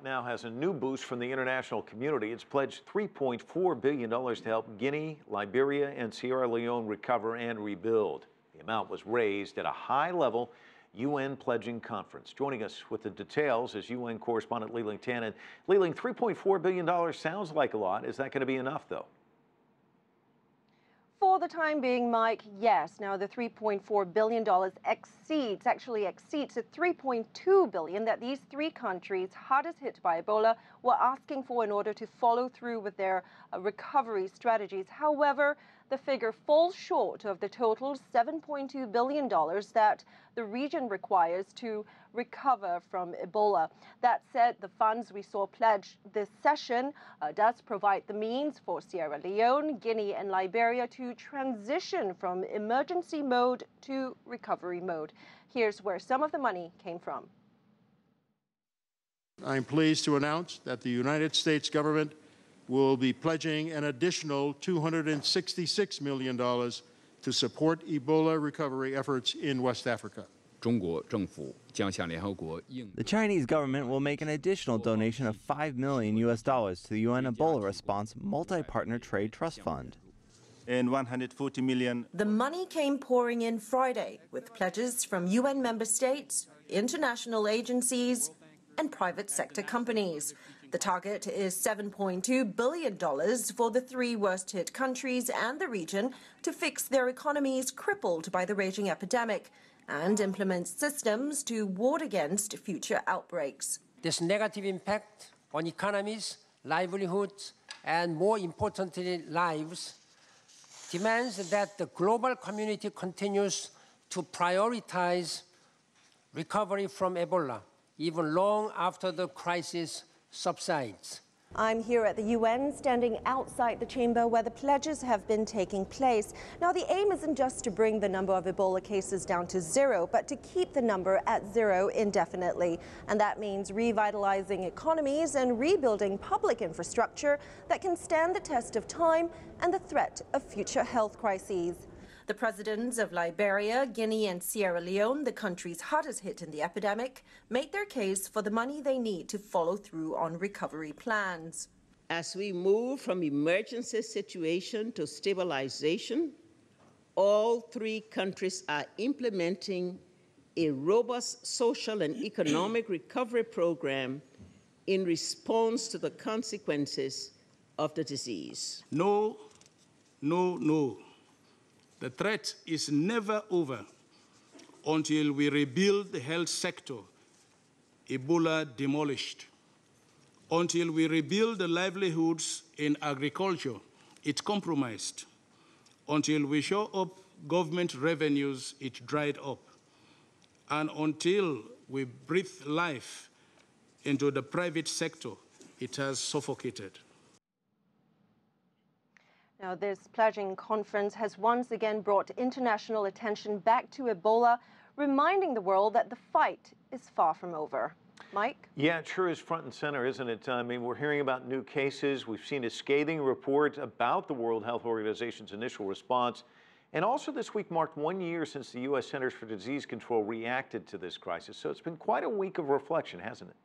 Now has a new boost from the international community. It's pledged $3.4 billion to help Guinea, Liberia, and Sierra Leone recover and rebuild. The amount was raised at a high-level UN pledging conference. Joining us with the details is UN correspondent Liling Tan. And Liling, $3.4 billion sounds like a lot. Is that going to be enough, though? For the time being, Mike, yes. Now, the $3.4 billion exceeds the $3.2 billion that these three countries hardest hit by Ebola were asking for in order to follow through with their recovery strategies. However, the figure falls short of the total $7.2 billion that the region requires to recover from Ebola. That said, the funds we saw pledged this session does provide the means for Sierra Leone, Guinea, and Liberia to transition from emergency mode to recovery mode. Here's where some of the money came from. I'm pleased to announce that the United States government will be pledging an additional $266 million to support Ebola recovery efforts in West Africa. The Chinese government will make an additional donation of $5 million to the UN Ebola Response Multi-Partner Trade Trust Fund. And $140 million. The money came pouring in Friday with pledges from UN member states, international agencies, and private sector companies. The target is $7.2 billion for the three worst-hit countries and the region to fix their economies crippled by the raging epidemic and implement systems to ward against future outbreaks. This negative impact on economies, livelihoods, and more importantly, lives, demands that the global community continues to prioritize recovery from Ebola, even long after the crisis subsides. I'm here at the UN, standing outside the chamber where the pledges have been taking place. Now, the aim isn't just to bring the number of Ebola cases down to zero, but to keep the number at zero indefinitely. And that means revitalizing economies and rebuilding public infrastructure that can stand the test of time and the threat of future health crises. The presidents of Liberia, Guinea, and Sierra Leone, the countries hardest hit in the epidemic, made their case for the money they need to follow through on recovery plans. As we move from emergency situation to stabilization, all three countries are implementing a robust social and economic recovery program in response to the consequences of the disease. No. The threat is never over until we rebuild the health sector, Ebola demolished. Until we rebuild the livelihoods in agriculture, it's compromised. Until we show up government revenues, it's dried up. And until we breathe life into the private sector, it has suffocated. Now, this pledging conference has once again brought international attention back to Ebola, reminding the world that the fight is far from over. Mike? Yeah, it sure is front and center, isn't it? I mean, we're hearing about new cases. We've seen a scathing report about the World Health Organization's initial response. And also this week marked 1 year since the U.S. Centers for Disease Control reacted to this crisis. So it's been quite a week of reflection, hasn't it?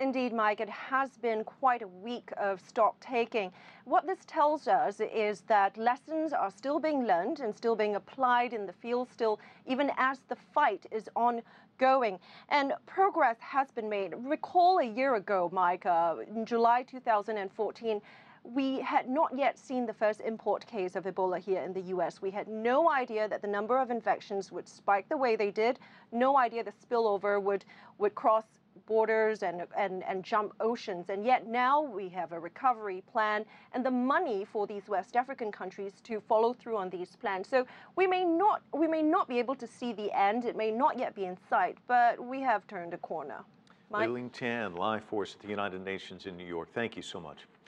Indeed, Mike, it has been quite a week of stock taking. What this tells us is that lessons are still being learned and still being applied in the field still, even as the fight is ongoing. And progress has been made. Recall a year ago, Mike, in July 2014, we had not yet seen the first import case of Ebola here in the U.S. We had no idea that the number of infections would spike the way they did, no idea the spillover would cross borders and jump oceans. And yet now we have a recovery plan and the money for these West African countries to follow through on these plans. So we may not be able to see the end. It may not yet be in sight, but we have turned a corner. Liling Tan, live for us at the United Nations in New York. Thank you so much.